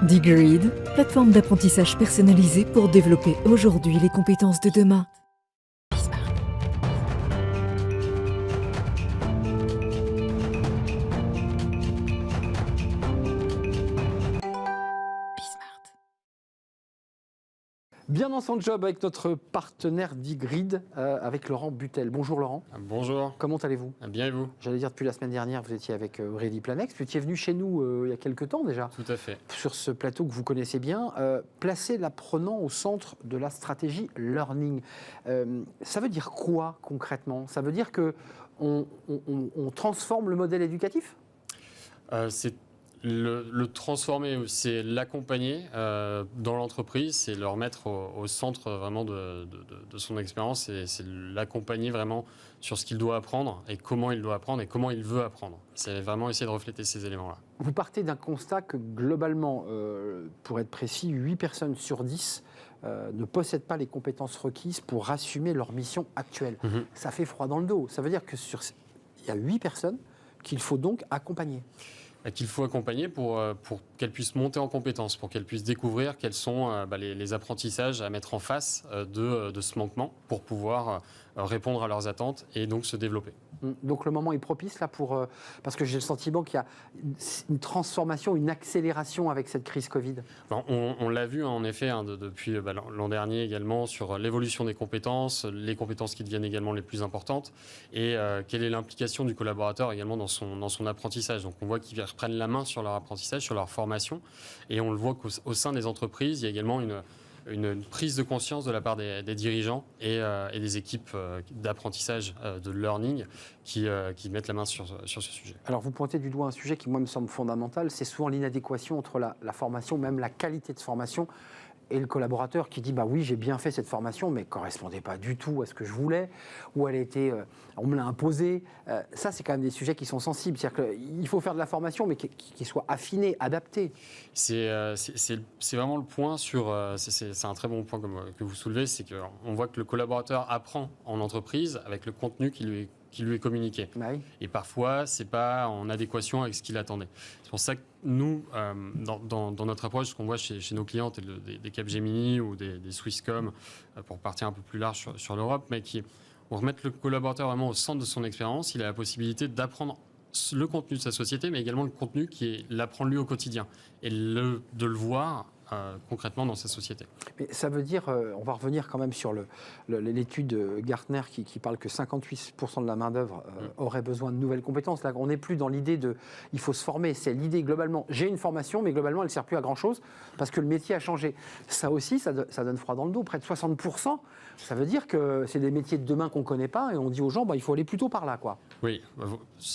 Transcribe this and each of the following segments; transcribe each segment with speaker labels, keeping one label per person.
Speaker 1: Digreed, plateforme d'apprentissage personnalisée pour développer aujourd'hui les compétences de demain.
Speaker 2: Bien dans son job avec notre partenaire Digreed, avec Laurent Butel. Bonjour Laurent.
Speaker 3: Bonjour.
Speaker 2: Comment allez-vous?
Speaker 3: Bien et vous?
Speaker 2: J'allais dire depuis la semaine dernière, vous étiez avec Aurélie Planex. Vous étiez venu chez nous il y a quelques temps déjà.
Speaker 3: Tout à fait.
Speaker 2: Sur ce plateau que vous connaissez bien, placer l'apprenant au centre de la stratégie learning. Ça veut dire quoi concrètement? Ça veut dire qu'on transforme le modèle éducatif?
Speaker 3: C'est le transformer, c'est l'accompagner dans l'entreprise, c'est le remettre au centre vraiment de son expérience, et c'est l'accompagner vraiment sur ce qu'il doit apprendre et comment il doit apprendre et comment il veut apprendre. C'est vraiment essayer de refléter ces éléments-là.
Speaker 2: Vous partez d'un constat que globalement, pour être précis, 8 personnes sur 10 ne possèdent pas les compétences requises pour assumer leur mission actuelle. Ça fait froid dans le dos. Ça veut dire il y a 8 personnes qu'il faut donc accompagner.
Speaker 3: Qu'il faut accompagner pour qu'elles puissent monter en compétences, pour qu'elles puissent découvrir quels sont les apprentissages à mettre en face de ce manquement pour pouvoir répondre à leurs attentes et donc se développer.
Speaker 2: Donc le moment est propice là parce que j'ai le sentiment qu'il y a une transformation, une accélération avec cette crise Covid.
Speaker 3: On l'a vu en effet depuis l'an dernier également sur l'évolution des compétences, les compétences qui deviennent également les plus importantes et quelle est l'implication du collaborateur également dans son apprentissage. Donc on voit qu'ils reprennent la main sur leur apprentissage, sur leur formation, et on le voit qu'au sein des entreprises, il y a également une prise de conscience de la part des dirigeants et des équipes d'apprentissage, de learning, qui mettent la main sur ce sujet.
Speaker 2: Alors vous pointez du doigt un sujet qui moi me semble fondamental, c'est souvent l'inadéquation entre la formation, même la qualité de formation, et le collaborateur qui dit bah oui, j'ai bien fait cette formation, mais elle ne correspondait pas du tout à ce que je voulais, ou elle était, on me l'a imposée. Ça, c'est quand même des sujets qui sont sensibles. C'est-à-dire qu'il faut faire de la formation, mais qui soit affinée, adaptée.
Speaker 3: C'est vraiment le point sur. C'est un très bon point que vous soulevez, c'est qu'on voit que le collaborateur apprend en entreprise avec le contenu qui lui est communiqué.
Speaker 2: Bah oui.
Speaker 3: Et parfois, ce n'est pas en adéquation avec ce qu'il attendait. C'est pour ça que nous, dans notre approche, ce qu'on voit chez nos clients, des Capgemini ou des Swisscom, pour partir un peu plus large sur l'Europe, mais qui vont remettre le collaborateur vraiment au centre de son expérience. Il a la possibilité d'apprendre le contenu de sa société, mais également le contenu qui l'apprend lui au quotidien, et de le voir concrètement dans sa société.
Speaker 2: Mais ça veut dire, on va revenir quand même sur l'étude Gartner qui parle que 58% de la main-d'œuvre aurait besoin de nouvelles compétences. Là, on n'est plus dans l'idée il faut se former. C'est l'idée globalement, j'ai une formation, mais globalement, elle ne sert plus à grand-chose parce que le métier a changé. Ça aussi, ça donne froid dans le dos. Près de 60%, ça veut dire que c'est des métiers de demain qu'on ne connaît pas et on dit aux gens, il faut aller plutôt par là, quoi.
Speaker 3: Oui,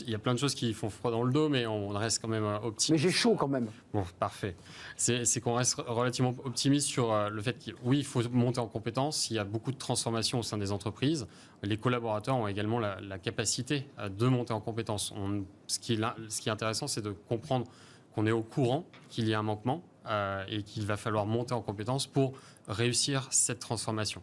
Speaker 3: il y a plein de choses qui font froid dans le dos, mais on reste quand même optimiste.
Speaker 2: Mais j'ai chaud quand même.
Speaker 3: Bon, parfait. C'est qu'on reste relativement optimiste sur le fait il faut monter en compétences. Il y a beaucoup de transformations au sein des entreprises. Les collaborateurs ont également la capacité de monter en compétences. Ce qui est intéressant, c'est de comprendre qu'on est au courant qu'il y a un manquement et qu'il va falloir monter en compétences pour réussir cette transformation.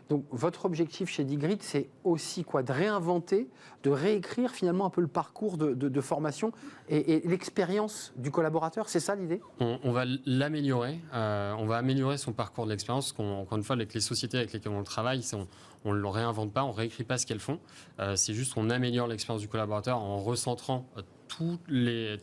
Speaker 2: Donc votre objectif chez Digreed, c'est aussi quoi? De réinventer, de réécrire finalement un peu le parcours de formation et l'expérience du collaborateur, c'est ça l'idée?
Speaker 3: On va l'améliorer, on va améliorer son parcours de l'expérience. Encore une fois, avec les sociétés avec lesquelles on travaille, on ne le réinvente pas, on ne réécrit pas ce qu'elles font. C'est juste qu'on améliore l'expérience du collaborateur en recentrant tous les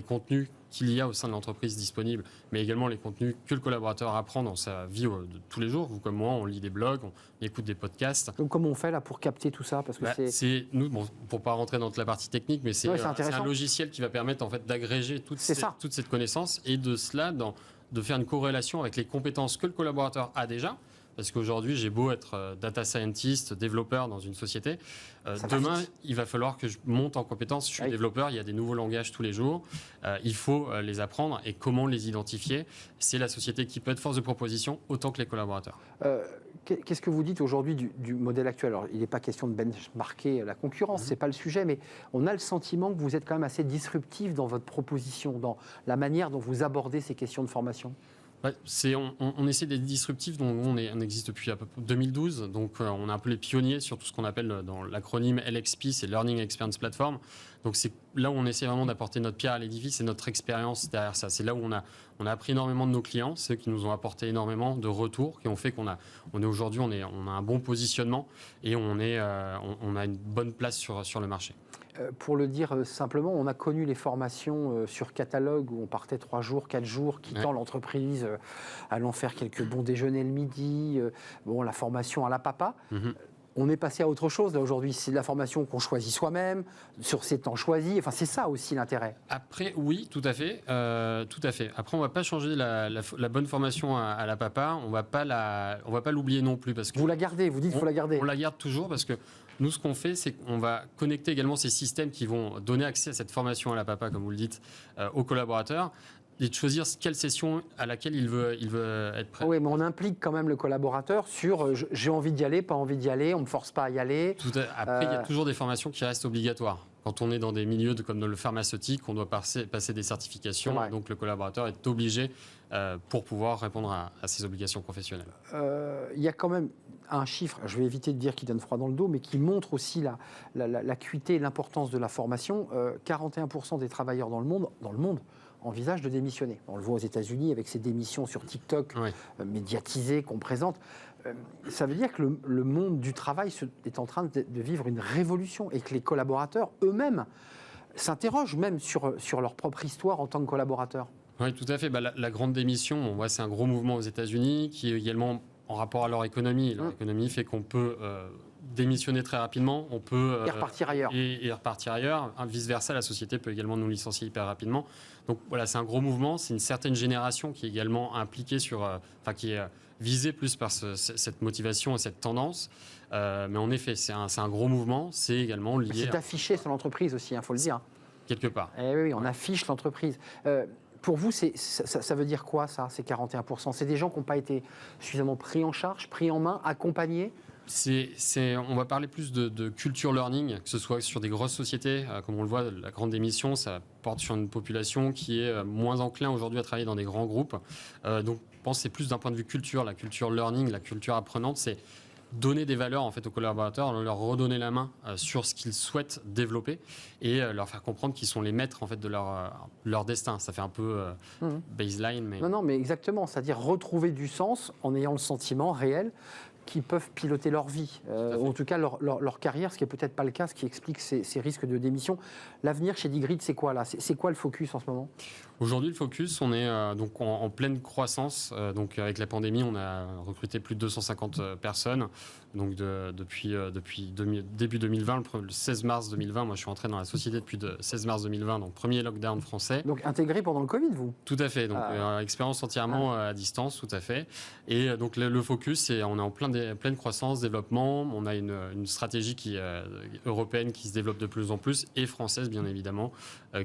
Speaker 3: contenus qu'il y a au sein de l'entreprise disponibles, mais également les contenus que le collaborateur apprend dans sa vie de tous les jours. Vous comme moi, on lit des blogs, on écoute des podcasts.
Speaker 2: Donc comment on fait là pour capter tout ça? Parce que
Speaker 3: c'est nous, pour pas rentrer dans la partie technique, mais c'est un logiciel qui va permettre en fait d'agréger toute cette connaissance et de cela de faire une corrélation avec les compétences que le collaborateur a déjà. Parce qu'aujourd'hui, j'ai beau être data scientist, développeur dans une société. Demain, il va falloir que je monte en compétences. Je suis développeur, il y a des nouveaux langages tous les jours. Il faut les apprendre et comment les identifier. C'est la société qui peut être force de proposition autant que les collaborateurs.
Speaker 2: Qu'est-ce que vous dites aujourd'hui du modèle actuel? Alors, il n'est pas question de benchmarker la concurrence, ce n'est pas le sujet, mais on a le sentiment que vous êtes quand même assez disruptif dans votre proposition, dans la manière dont vous abordez ces questions de formation.
Speaker 3: On essaie d'être disruptif, donc on existe depuis à peu près 2012, donc on est un peu les pionniers sur tout ce qu'on appelle dans l'acronyme LXP, c'est Learning Experience Platform. Donc c'est là où on essaie vraiment d'apporter notre pierre à l'édifice et notre expérience derrière ça. C'est là où on a appris énormément de nos clients, ceux qui nous ont apporté énormément de retours, qui ont fait qu'on a aujourd'hui on a un bon positionnement et on a une bonne place sur le marché.
Speaker 2: Pour le dire simplement, on a connu les formations sur catalogue où on partait 3 jours, 4 jours, quittant l'entreprise, allant faire quelques bons déjeuners le midi, la formation à la papa. On est passé à autre chose là aujourd'hui, c'est de la formation qu'on choisit soi-même, sur ses temps choisis, enfin c'est ça aussi l'intérêt.
Speaker 3: Après, oui, tout à fait. Après, on ne va pas changer la bonne formation à la papa, on ne va pas l'oublier non plus. Parce que
Speaker 2: vous la gardez, vous dites qu'il faut la garder.
Speaker 3: On la garde toujours parce que nous, ce qu'on fait, c'est qu'on va connecter également ces systèmes qui vont donner accès à cette formation à la papa, comme vous le dites, aux collaborateurs, et de choisir quelle session à laquelle il veut être prêt.
Speaker 2: Oui, mais on implique quand même le collaborateur sur j'ai envie d'y aller, pas envie d'y aller, on ne me force pas à y aller.
Speaker 3: Après, il y a toujours des formations qui restent obligatoires. Quand on est dans des milieux comme dans le pharmaceutique, on doit passer des certifications, donc le collaborateur est obligé pour pouvoir répondre à ses obligations professionnelles.
Speaker 2: Il y a quand même un chiffre, je vais éviter de dire qu'il donne froid dans le dos, mais qui montre aussi l'acuité et l'importance de la formation. 41% des travailleurs dans le monde envisagent de démissionner. On le voit aux États-Unis avec ces démissions sur TikTok médiatisées qu'on présente. Ça veut dire que le monde du travail est en train de vivre une révolution et que les collaborateurs eux-mêmes s'interrogent même sur leur propre histoire en tant que collaborateurs.
Speaker 3: Oui, tout à fait. La grande démission, on voit, c'est un gros mouvement aux États-Unis qui est également en rapport à leur économie. Leur économie fait qu'on peut démissionner très rapidement, on peut
Speaker 2: et repartir ailleurs.
Speaker 3: Et repartir ailleurs. Vice-versa, la société peut également nous licencier hyper rapidement. Donc voilà, c'est un gros mouvement. C'est une certaine génération qui est également impliquée qui est visée plus par cette motivation et cette tendance. Mais en effet, c'est un gros mouvement. C'est également lié.
Speaker 2: C'est affiché sur l'entreprise aussi, il faut le dire.
Speaker 3: Quelque part.
Speaker 2: Oui, on affiche l'entreprise. Pour vous, ça veut dire quoi, ça, ces 41% ? C'est des gens qui n'ont pas été suffisamment pris en charge, pris en main, accompagnés ?
Speaker 3: On va parler plus de culture learning, que ce soit sur des grosses sociétés, comme on le voit, la grande démission, ça porte sur une population qui est moins enclin aujourd'hui à travailler dans des grands groupes. Donc, je pense que c'est plus d'un point de vue culture, la culture learning, la culture apprenante, c'est donner des valeurs en fait aux collaborateurs, leur redonner la main sur ce qu'ils souhaitent développer et leur faire comprendre qu'ils sont les maîtres en fait de leur destin. Ça fait un peu baseline, mais
Speaker 2: non, mais exactement. C'est-à-dire retrouver du sens en ayant le sentiment réel qui peuvent piloter leur vie, ou en tout cas leur carrière, ce qui n'est peut-être pas le cas, ce qui explique ces risques de démission. L'avenir chez Digrid, c'est quoi là ? C'est quoi le focus en ce moment ?
Speaker 3: Aujourd'hui, le focus, on est donc en pleine croissance. Donc avec la pandémie, on a recruté plus de 250 personnes. Donc depuis début 2020, le 16 mars 2020, moi je suis entré dans la société depuis le 16 mars 2020, donc premier lockdown français.
Speaker 2: Donc intégré pendant le Covid, vous ?
Speaker 3: Tout à fait, donc expérience entièrement à distance, tout à fait. Et donc le focus, c'est on est en pleine croissance, développement. On a une stratégie européenne qui se développe de plus en plus et française bien évidemment,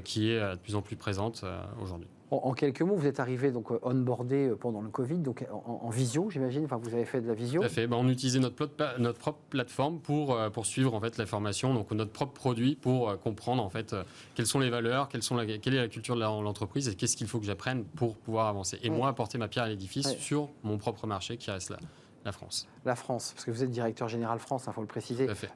Speaker 3: qui est de plus en plus présente aujourd'hui.
Speaker 2: En quelques mots, vous êtes arrivé donc onboardé pendant le Covid, donc en visio, j'imagine. Enfin, vous avez fait de la visio.
Speaker 3: Tout à fait. On utilisait notre propre plateforme pour suivre en fait la formation, donc notre propre produit pour comprendre en fait quelles sont les valeurs, quelle est la culture de l'entreprise et qu'est-ce qu'il faut que j'apprenne pour pouvoir avancer. Et moi, apporter ma pierre à l'édifice sur mon propre marché qui reste là. La France. La France,
Speaker 2: parce que vous êtes directeur général France, il faut le préciser.
Speaker 3: Tout à fait.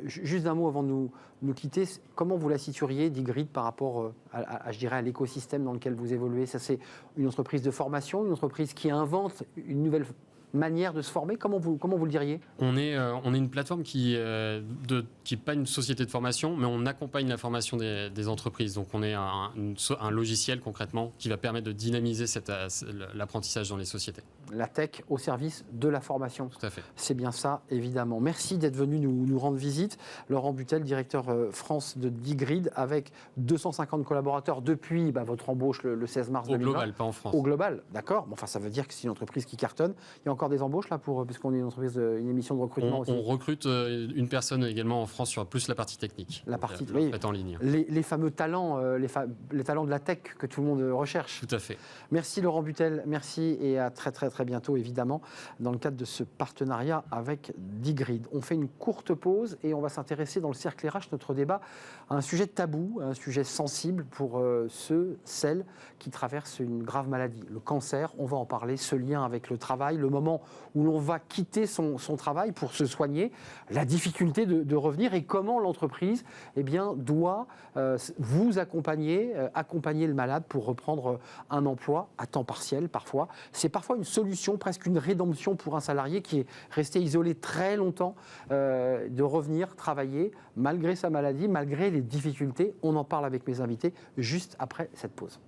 Speaker 2: Juste un mot avant de nous quitter. Comment vous la situeriez, Digrid, par rapport à l'écosystème dans lequel vous évoluez ? Ça, c'est une entreprise de formation, une entreprise qui invente une nouvelle manière de se former. Comment vous le diriez ?
Speaker 3: On est une plateforme qui n'est pas une société de formation, mais on accompagne la formation des entreprises. Donc on est un logiciel concrètement qui va permettre de dynamiser l'apprentissage dans les sociétés.
Speaker 2: La tech au service de la formation.
Speaker 3: Tout à fait.
Speaker 2: C'est bien ça, évidemment. Merci d'être venu nous rendre visite. Laurent Butel, directeur France de Digrid, avec 250 collaborateurs depuis votre embauche le 16 mars 2020.
Speaker 3: Au global, pas en France.
Speaker 2: Au global, d'accord. Bon, enfin, ça veut dire que c'est une entreprise qui cartonne. Il y a encore des embauches là, puisqu'on est une émission de recrutement aussi.
Speaker 3: On recrute une personne également en France sur plus la partie technique.
Speaker 2: La partie
Speaker 3: en ligne.
Speaker 2: Les fameux talents, les talents de la tech que tout le monde recherche.
Speaker 3: Tout à fait.
Speaker 2: Merci Laurent Butel, merci et à très très très bientôt évidemment dans le cadre de ce partenariat avec Digrid. On fait une courte pause et on va s'intéresser dans le cercle RH, notre débat, à un sujet tabou, un sujet sensible pour celles qui traversent une grave maladie, le cancer. On va en parler, ce lien avec le travail, le moment moment où l'on va quitter son travail pour se soigner, la difficulté de revenir et comment l'entreprise doit vous accompagner le malade pour reprendre un emploi à temps partiel parfois. C'est parfois une solution, presque une rédemption pour un salarié qui est resté isolé très longtemps, de revenir travailler malgré sa maladie, malgré les difficultés. On en parle avec mes invités juste après cette pause.